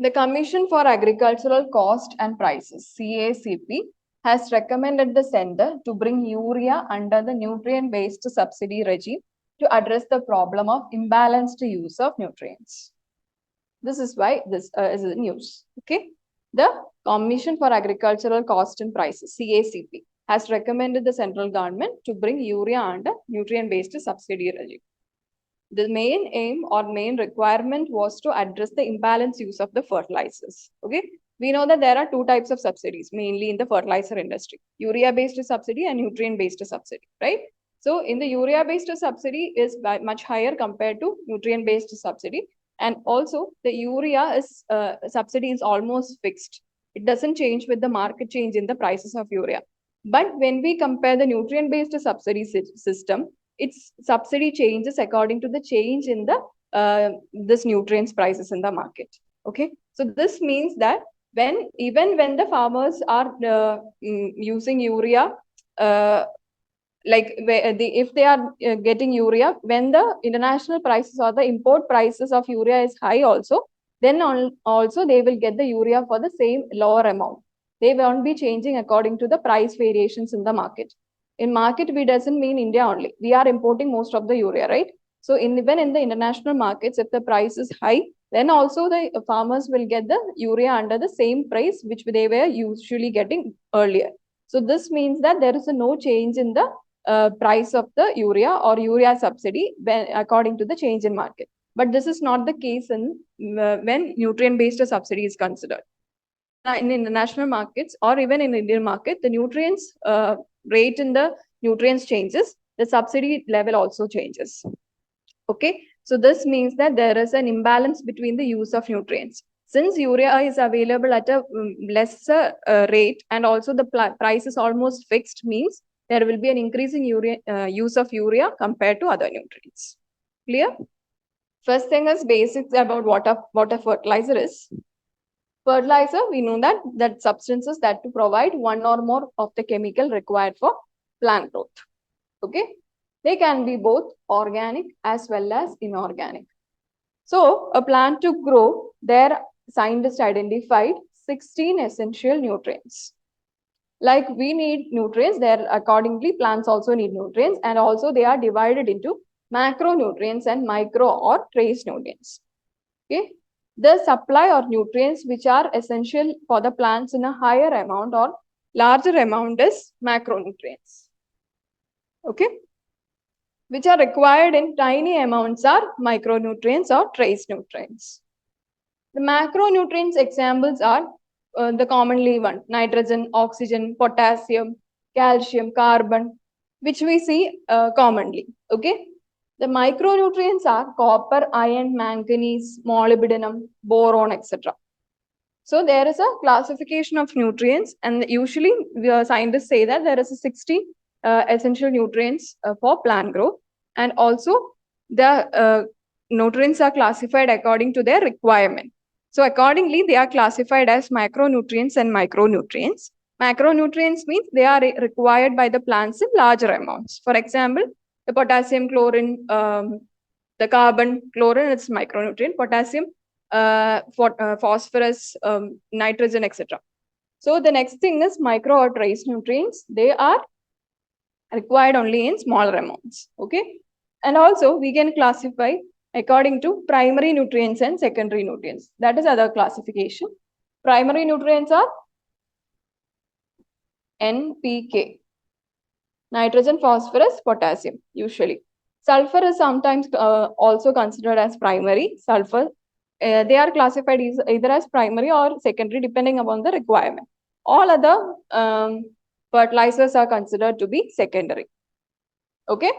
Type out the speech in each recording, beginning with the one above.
The Commission for Agricultural Cost and Prices, CACP, has recommended the center to bring urea under the nutrient-based subsidy regime to address the problem of imbalanced use of nutrients. This is why this is in news. Okay. The Commission for Agricultural Cost and Prices, CACP, has recommended the central government to bring urea under nutrient-based subsidy regime. The main aim or main requirement was to address the imbalanced use of the fertilizers. Okay. We know that there are two types of subsidies, mainly in the fertilizer industry, urea-based subsidy and nutrient-based subsidy, right? So in the urea-based subsidy is much higher compared to nutrient-based subsidy. And also the urea is subsidy is almost fixed. It doesn't change with the market change in the prices of urea. But when we compare the nutrient-based subsidy system, its subsidy changes according to the change in the this nutrients prices in the market. Okay, so this means that even when the farmers are using urea, if they are getting urea, when the international prices or the import prices of urea is high also, then also they will get the urea for the same lower amount. They won't be changing according to the price variations in the market. In market, we doesn't mean India only. We are importing most of the urea, right? So even in the international markets, if the price is high, then also the farmers will get the urea under the same price which they were usually getting earlier. So this means that there is no change in the price of the urea or urea subsidy according to the change in market. But this is not the case in when nutrient-based subsidy is considered. In international markets or even in Indian market, the nutrients rate in the nutrients changes, the subsidy level also changes. Okay, so this means that there is an imbalance between the use of nutrients. Since urea is available at a lesser rate and also the price is almost fixed, means there will be an increasing use of urea compared to other nutrients. Clear? First thing is basics about what a fertilizer is. Fertilizer, we know that substances that to provide one or more of the chemical required for plant growth. Okay, they can be both organic as well as inorganic. So a plant to grow, their scientists identified 16 essential nutrients. Like we need nutrients, there accordingly plants also need nutrients, and also they are divided into macronutrients and micro or trace nutrients. Okay. The supply or nutrients which are essential for the plants in a higher amount or larger amount is macronutrients. Okay. Which are required in tiny amounts are micronutrients or trace nutrients. The macronutrients examples are the commonly one: nitrogen, oxygen, potassium, calcium, carbon, which we see commonly. Okay. The micronutrients are copper, iron, manganese, molybdenum, boron, etc. So there is a classification of nutrients, and usually scientists say that there is a 60 essential nutrients for plant growth, and also the nutrients are classified according to their requirement. So accordingly, they are classified as macronutrients and micronutrients. Macronutrients means they are required by the plants in larger amounts. For example, the potassium, chlorine, the carbon, chlorine, it's micronutrient, potassium, phosphorus, nitrogen, etc. So the next thing is micro or trace nutrients. They are required only in smaller amounts. Okay. And also we can classify according to primary nutrients and secondary nutrients. That is other classification. Primary nutrients are NPK. Nitrogen, phosphorus, potassium, usually. Sulfur is sometimes also considered as primary. Sulfur, they are classified either as primary or secondary depending upon the requirement. All other fertilizers are considered to be secondary. Okay.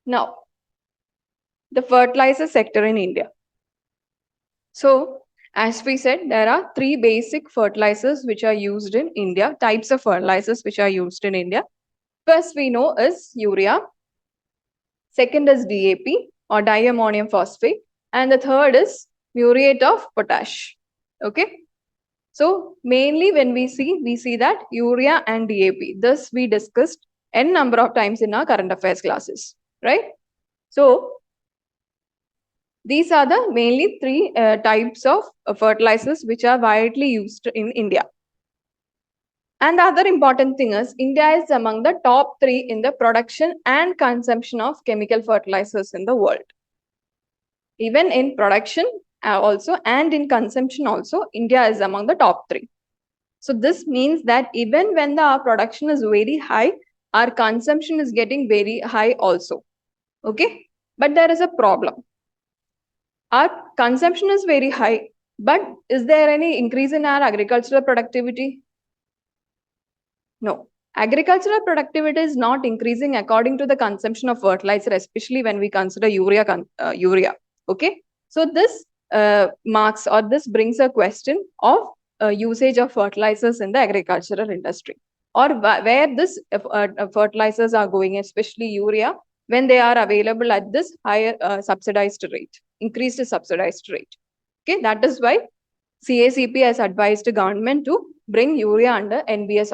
Now, the fertilizer sector in India. So, as we said, there are three basic fertilizers which are used in India, types of fertilizers which are used in India. First we know is urea. Second is DAP or diammonium phosphate. And the third is muriate of potash. Okay. So mainly when we see that urea and DAP. This we discussed n number of times in our current affairs classes, right? So These are the mainly three types of fertilizers which are widely used in India. And the other important thing is India is among the top 3 in the production and consumption of chemical fertilizers in the world. Even in production also and in consumption also, India is among the top 3. So this means that even when our production is very high, our consumption is getting very high also. Okay, but there is a problem. Our consumption is very high, but is there any increase in our agricultural productivity? No. Agricultural productivity is not increasing according to the consumption of fertilizer, especially when we consider urea. Okay, so this marks or this brings a question of usage of fertilizers in the agricultural industry, or where this fertilizers are going, especially urea, when they are available at this higher subsidized rate, increased subsidized rate. Okay, that is why CACP has advised the government to bring urea under NBS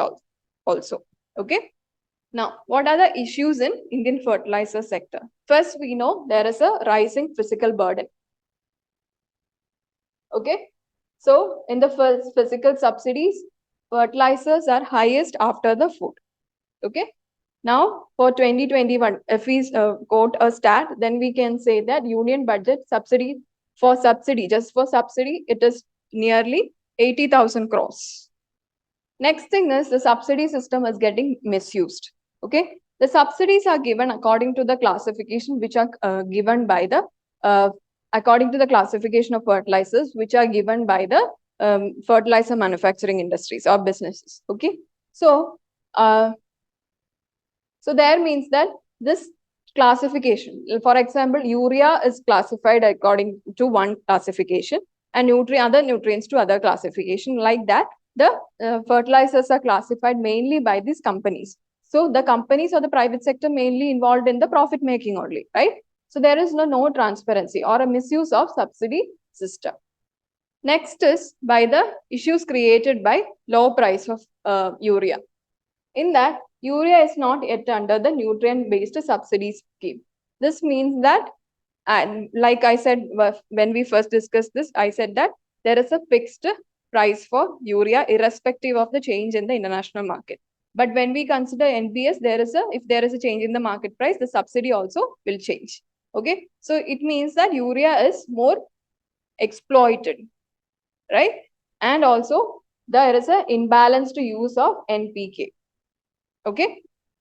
also. Okay. Now, what are the issues in Indian fertilizer sector? First, we know there is a rising physical burden. Okay. So, in the first physical subsidies, fertilizers are highest after the food. Okay. Now, for 2021, if we quote a stat, then we can say that union budget just for subsidy, it is nearly 80,000 crores. Next thing is the subsidy system is getting misused. Okay, the subsidies are given according to the classification which are given by the according to the classification of fertilizers which are given by the fertilizer manufacturing industries or businesses. Okay, so there means that this classification, for example, urea is classified according to one classification and other nutrients to other classification. Like that, the fertilizers are classified mainly by these companies. So the companies or the private sector mainly involved in the profit making only, right? So there is no transparency or a misuse of subsidy system. Next is by the issues created by low price of urea. In that, urea is not yet under the nutrient-based subsidy scheme. This means that, and like I said, when we first discussed this, I said that there is a fixed price for urea irrespective of the change in the international market. But when we consider NBS, if there is a change in the market price, the subsidy also will change. Okay, so it means that urea is more exploited, right? And also there is an imbalanced use of NPK. Okay.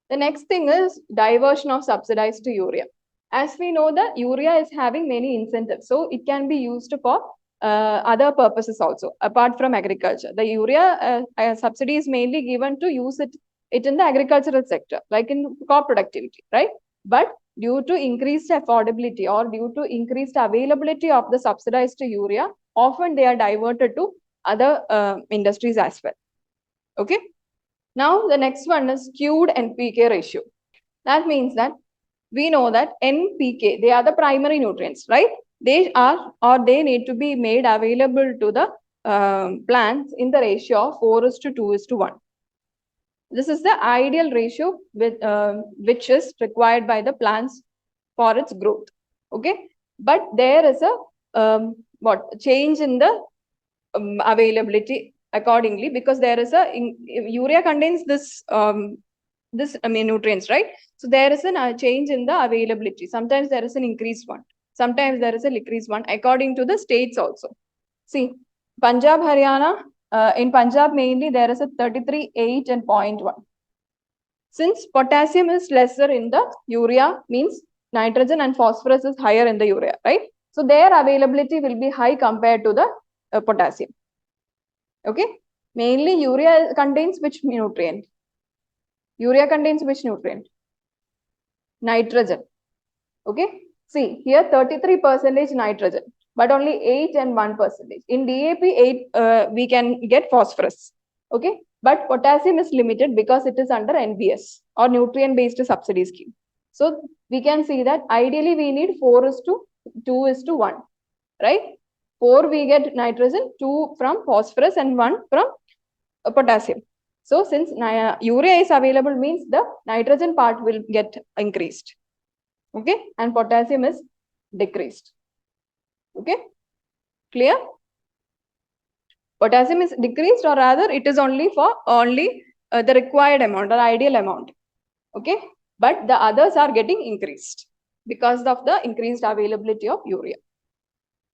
The next thing is diversion of subsidized to urea. As we know that urea is having many incentives, so it can be used for other purposes also, apart from agriculture. The urea subsidy is mainly given to use it in the agricultural sector, like in crop productivity, right? But due to increased affordability or due to increased availability of the subsidized urea, often they are diverted to other industries as well. Okay. Now, the next one is skewed NPK ratio. That means that we know that NPK, they are the primary nutrients, right? They need to be made available to the plants in the ratio of 4:2:1. This is the ideal ratio which is required by the plants for its growth. Okay, but there is a change in the availability accordingly, because there is urea contains this nutrients, right? So there is a change in the availability. Sometimes there is an increased one, sometimes there is a decreased one according to the states also. See, Punjab, Haryana, in Punjab mainly there is a 33, 8 and 0.1. Since potassium is lesser in the urea, means nitrogen and phosphorus is higher in the urea, right? So their availability will be high compared to the potassium. Okay, mainly urea contains which nutrient? Urea contains which nutrient? Nitrogen. Okay, see here 33% nitrogen, but only 8 and 1%. In DAP, 8 we can get phosphorus. Okay, but potassium is limited because it is under NBS or nutrient-based subsidy scheme. So we can see that ideally we need 4:2:1, right? 4 we get nitrogen, 2 from phosphorus and 1 from potassium. So since urea is available, means the nitrogen part will get increased. Okay, and potassium is decreased. Okay, clear? Potassium is decreased, or rather it is only for the required amount or ideal amount. Okay, but the others are getting increased because of the increased availability of urea.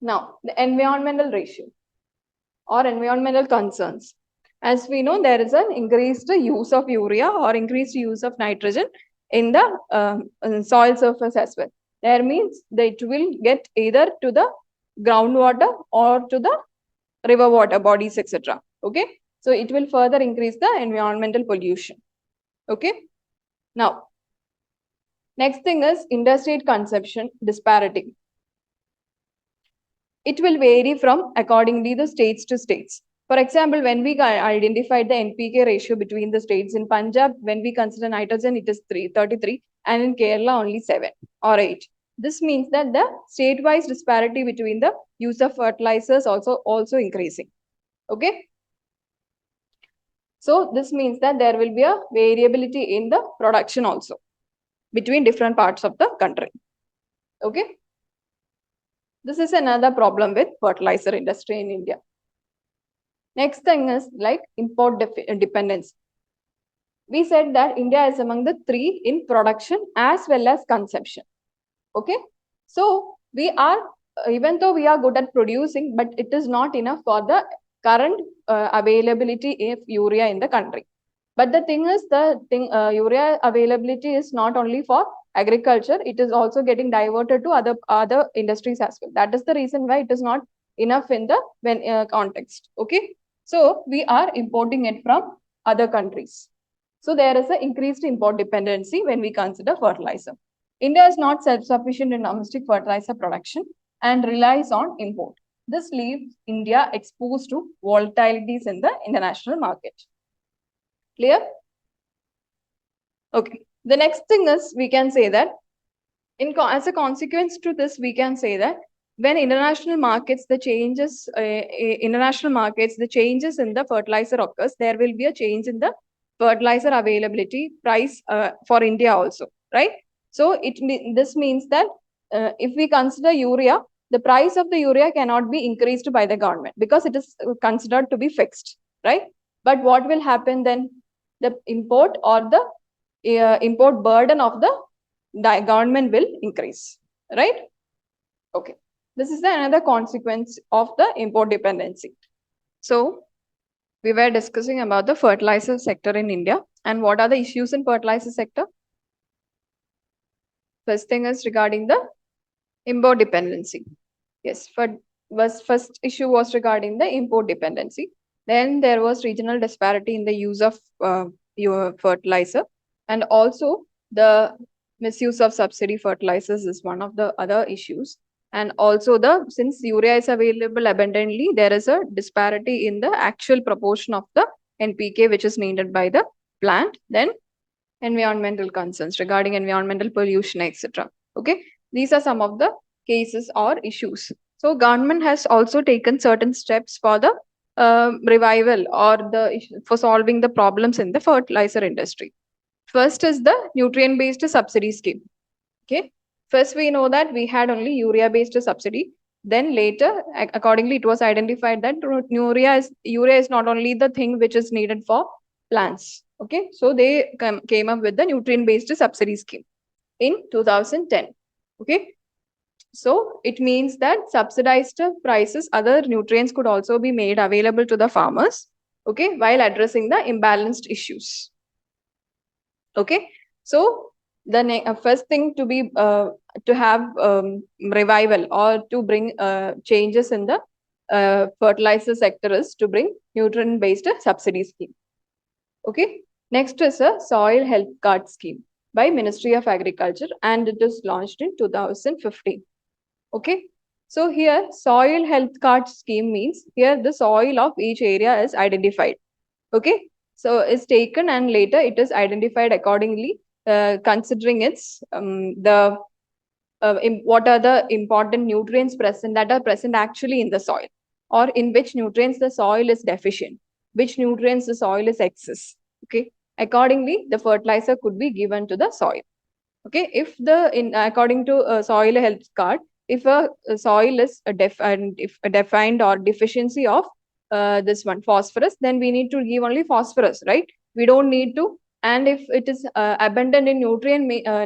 Now, the environmental ratio or environmental concerns. As we know, there is an increased use of urea or increased use of nitrogen in the soil surface as well. That means that it will get either to the groundwater or to the river water bodies, etc. Okay, so it will further increase the environmental pollution. Okay, now next thing is interstate consumption disparity. It will vary from accordingly the states to states. For example, when we identified the NPK ratio between the states, in Punjab, when we consider nitrogen, it is 33, and in Kerala only 7 or 8. This means that the state-wise disparity between the use of fertilizers also increasing. Okay. So this means that there will be a variability in the production also between different parts of the country. Okay. This is another problem with fertilizer industry in India. Next thing is like import dependence. We said that India is among the 3 in production as well as consumption. Okay. So we are, even though we are good at producing, but it is not enough for the current availability of urea in the country. But the thing is, urea availability is not only for agriculture, it is also getting diverted to other industries as well. That is the reason why it is not enough in the context. Okay, so we are importing it from other countries. So there is an increased import dependency when we consider fertilizer. India is not self-sufficient in domestic fertilizer production and relies on import. This leaves India exposed to volatilities in the international market. Clear? Okay. The next thing is, we can say that as a consequence to this, we can say that when international markets, the changes in the fertilizer occurs, there will be a change in the fertilizer availability price for India also, right? So this means that if we consider urea, the price of the urea cannot be increased by the government because it is considered to be fixed, right? But what will happen then? The import or the import burden of the government will increase, right? Okay. This is another consequence of the import dependency. So we were discussing about the fertilizer sector in India and what are the issues in fertilizer sector. First thing is regarding the import dependency. Yes, first issue was regarding the import dependency. Then there was regional disparity in the use of your fertilizer, and also the misuse of subsidy fertilizers is one of the other issues. And also since urea is available abundantly, there is a disparity in the actual proportion of the NPK which is needed by the plant. Then environmental concerns regarding environmental pollution, etc. Okay, these are some of the cases or issues. So government has also taken certain steps for the revival or for solving the problems in the fertilizer industry. First is the nutrient-based subsidy scheme. Okay, first we know that we had only urea-based subsidy. Then later, accordingly, it was identified that urea is not only the thing which is needed for plants. Okay, so they came up with the nutrient-based subsidy scheme in 2010. Okay, so it means that subsidized prices, other nutrients could also be made available to the farmers. Okay, while addressing the imbalanced issues. Okay, so the first thing to be to have revival or to bring changes in the fertilizer sector is to bring nutrient-based subsidy scheme. Okay, next is a soil health card scheme by Ministry of Agriculture, and it is launched in 2015. Okay, so here soil health card scheme means here the soil of each area is identified. Okay, so it's taken and later it is identified accordingly, considering its what are the important nutrients that are present actually in the soil, or in which nutrients the soil is deficient, which nutrients the soil is excess. Okay, accordingly the fertilizer could be given to the soil. Okay, if according to soil health card, if a soil is defined or deficiency of this one phosphorus, then we need to give only phosphorus, right? We don't need to. And if it is abundant in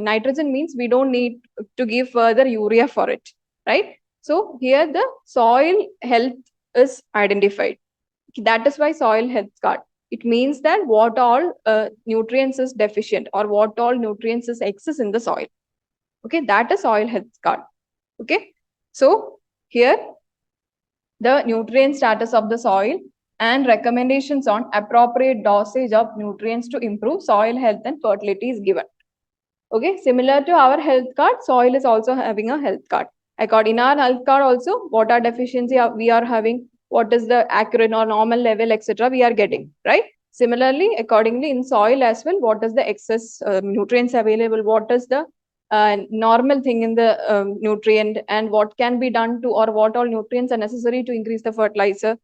nitrogen means we don't need to give further urea for it, right? So here the soil health is identified. That is why soil health card. It means that what all nutrients is deficient or what all nutrients is excess in the soil. Okay, that is soil health card. Okay, so here the nutrient status of the soil and recommendations on appropriate dosage of nutrients to improve soil health and fertility is given. Okay, similar to our health card, soil is also having a health card. According in our health card also, what are deficiency we are having, what is the accurate or normal level, etc. we are getting, right? Similarly, accordingly in soil as well, what is the excess nutrients available, what is the normal thing in the nutrient, and what can be done to, or what all nutrients are necessary to increase the fertilizer,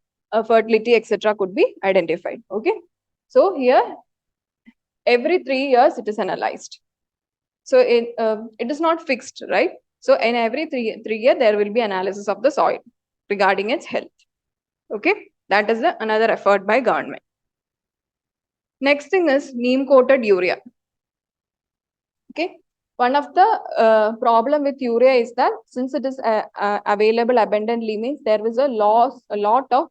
fertility, etc. could be identified. Okay, so here every 3 years it is analyzed. So it is not fixed, right? So in every three year, there will be analysis of the soil regarding its health. Okay, that is another effort by government. Next thing is neem coated urea. Okay, one of the problem with urea is that since it is available abundantly, means there is a lot of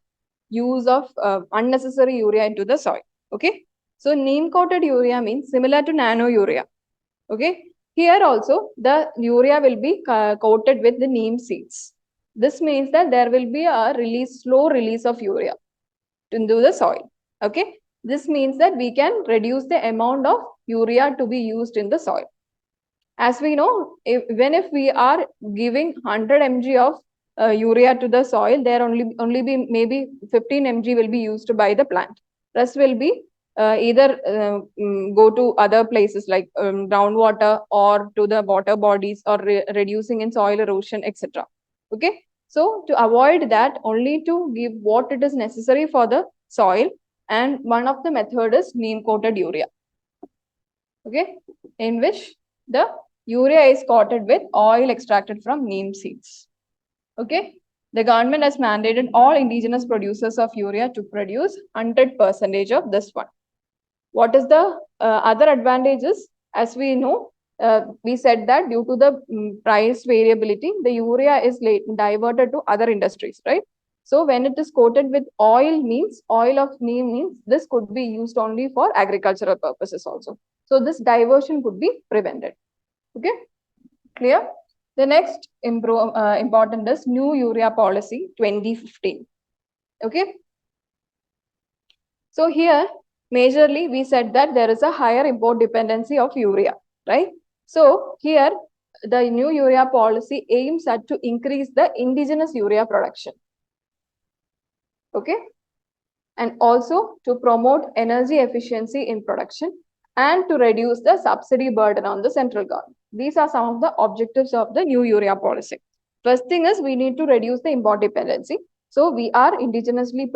use of unnecessary urea into the soil. Okay, so neem coated urea means similar to nano urea. Okay, here also the urea will be coated with the neem seeds. This means that there will be a slow release of urea into the soil. Okay, this means that we can reduce the amount of urea to be used in the soil. As we know, even if we are giving 100 mg of urea to the soil, there only be maybe 15 mg will be used by the plant. Rest will be either go to other places like groundwater or to the water bodies, or reducing in soil erosion, etc. Okay, so to avoid that, only to give what it is necessary for the soil, and one of the method is neem coated urea. Okay, in which the urea is coated with oil extracted from neem seeds. Okay, the government has mandated all indigenous producers of urea to produce 100% of this one. What is the other advantages? As we know, we said that due to the price variability, the urea is diverted to other industries, right? So when it is coated with oil, means oil of neem, means this could be used only for agricultural purposes also. So this diversion could be prevented. Okay, clear? The next important is new urea policy 2015. Okay, so here majorly we said that there is a higher import dependency of urea, right? So here the new urea policy aims at to increase the indigenous urea production. Okay, and also to promote energy efficiency in production and to reduce the subsidy burden on the central government. These are some of the objectives of the new urea policy. First thing is we need to reduce the import dependency. So we are indigenously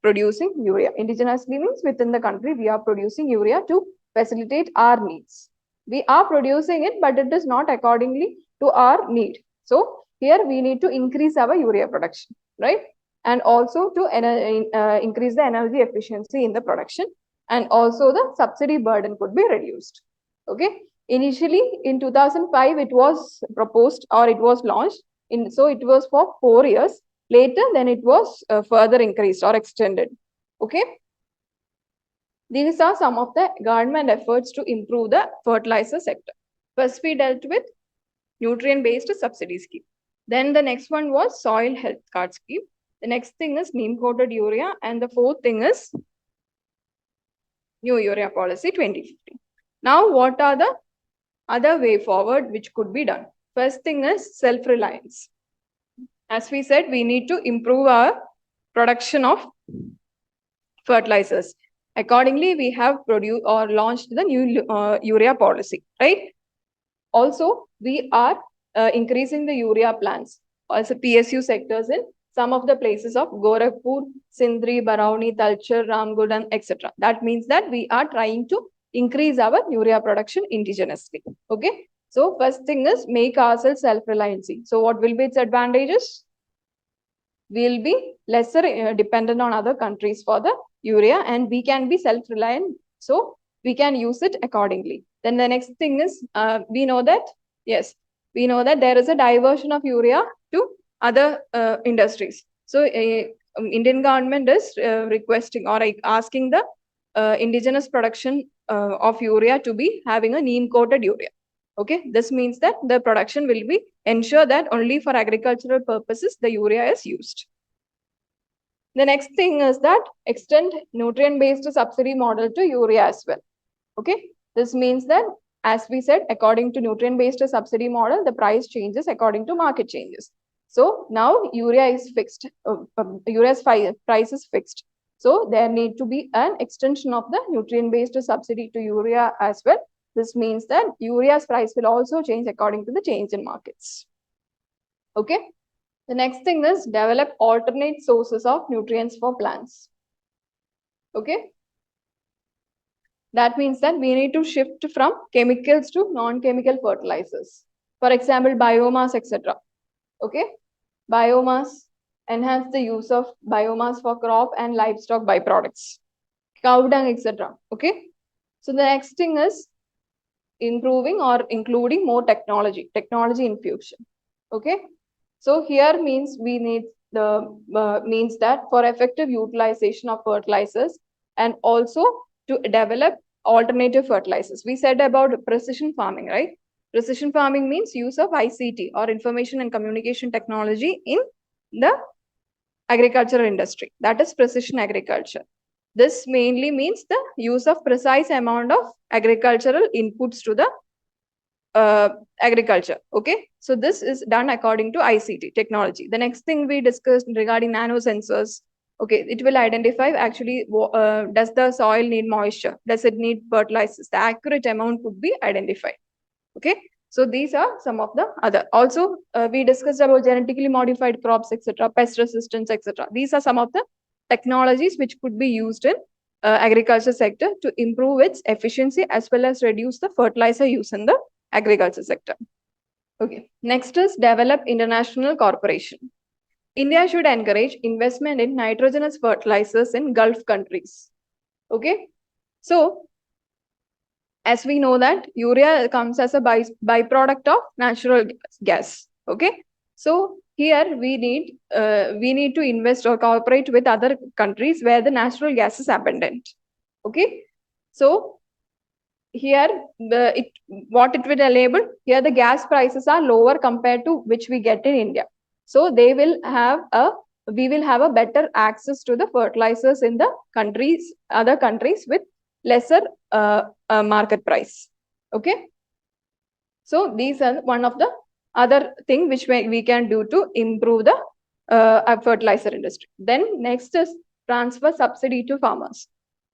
producing urea. Indigenously means within the country we are producing urea to facilitate our needs. We are producing it, but it is not accordingly to our need. So here we need to increase our urea production, right? And also to increase the energy efficiency in the production, and also the subsidy burden could be reduced. Okay, initially in 2005 it was proposed, or it was launched in, so it was for 4 years. Later then it was further increased or extended. Okay, these are some of the government efforts to improve the fertilizer sector. First we dealt with nutrient based subsidy scheme, then the next one was soil health card scheme. The next thing is neem coated urea, and the fourth thing is new urea policy 2015. Now, what are the other way forward which could be done? First thing is self-reliance. As we said, we need to improve our production of fertilizers. Accordingly, we have produced or launched the new urea policy, right? Also, we are increasing the urea plants as PSU sectors in some of the places of Gorakhpur, Sindri, Barauni, Talcher, Ramgoodan, etc. That means that we are trying to increase our urea production indigenously. Okay. So first thing is make ourselves self-reliancy. So what will be its advantages? We'll be lesser dependent on other countries for the urea, and we can be self-reliant. So we can use it accordingly. Then the next thing is we know that there is a diversion of urea to other industries. So Indian government is requesting or asking the indigenous production of urea to be having a neem coated urea. Okay, this means that the production will be ensure that only for agricultural purposes the urea is used. The next thing is that extend nutrient-based subsidy model to urea as well. Okay, this means that, as we said, according to nutrient-based subsidy model, the price changes according to market changes. So now urea is fixed, urea's price is fixed. So there need to be an extension of the nutrient-based subsidy to urea as well. This means that urea's price will also change according to the change in markets. Okay. The next thing is develop alternate sources of nutrients for plants. Okay. That means that we need to shift from chemicals to non-chemical fertilizers. For example, biomass, etc. Okay. Biomass, enhance the use of biomass for crop and livestock byproducts. Cow dung, etc. Okay. So the next thing is improving or including more technology infusion. Okay. So here means we need the means that for effective utilization of fertilizers and also to develop alternative fertilizers. We said about precision farming, right? Precision farming means use of ICT or information and communication technology in the agricultural industry. That is precision agriculture. This mainly means the use of precise amount of agricultural inputs to the agriculture. Okay, so this is done according to ICT technology. The next thing we discussed regarding nano sensors. Okay, it will identify actually does the soil need moisture, does it need fertilizers, the accurate amount could be identified. Okay, so these are some of the other. Also we discussed about genetically modified crops, etc., pest resistance, etc. These are some of the technologies which could be used in agriculture sector to improve its efficiency as well as reduce the fertilizer use in the agriculture sector. Okay, next is develop international cooperation. India should encourage investment in nitrogenous fertilizers in Gulf countries. Okay, so as we know that urea comes as a byproduct of natural gas. Okay, so here we need to invest or cooperate with other countries where the natural gas is abundant. Okay, so here what it will enable, here the gas prices are lower compared to which we get in India. So we will have a better access to the fertilizers in the other countries with lesser market price. Okay. So these are one of the other thing which we can do to improve the fertilizer industry. Then next is transfer subsidy to farmers.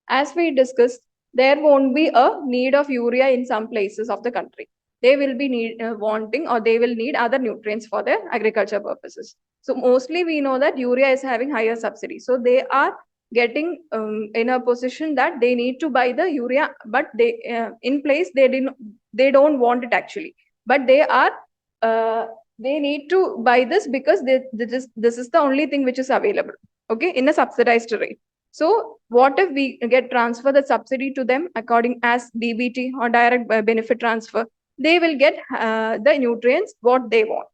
As we discussed, there won't be a need of urea in some places of the country. They will be wanting or they will need other nutrients for their agriculture purposes. So mostly we know that urea is having higher subsidy. So they are getting in a position that they need to buy the urea, but they in place they don't want it actually, but they need to buy this because this is the only thing which is available. Okay, in a subsidized rate. So what if we transfer the subsidy to them according as DBT or direct benefit transfer? They will get the nutrients what they want,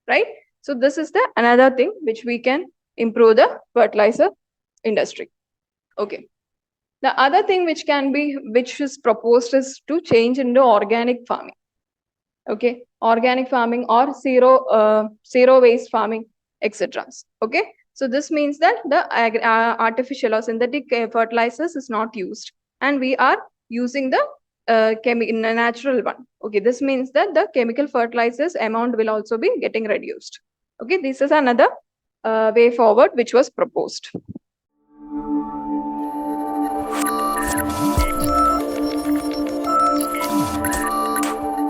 right? So this is the another thing which we can improve the fertilizer industry. Okay. The other thing which is proposed is to change into organic farming. Okay, organic farming or zero waste farming, etc. Okay. So this means that the artificial or synthetic fertilizers is not used and we are using the natural one. Okay, this means that the chemical fertilizers amount will also be getting reduced. Okay, this is another way forward which was proposed.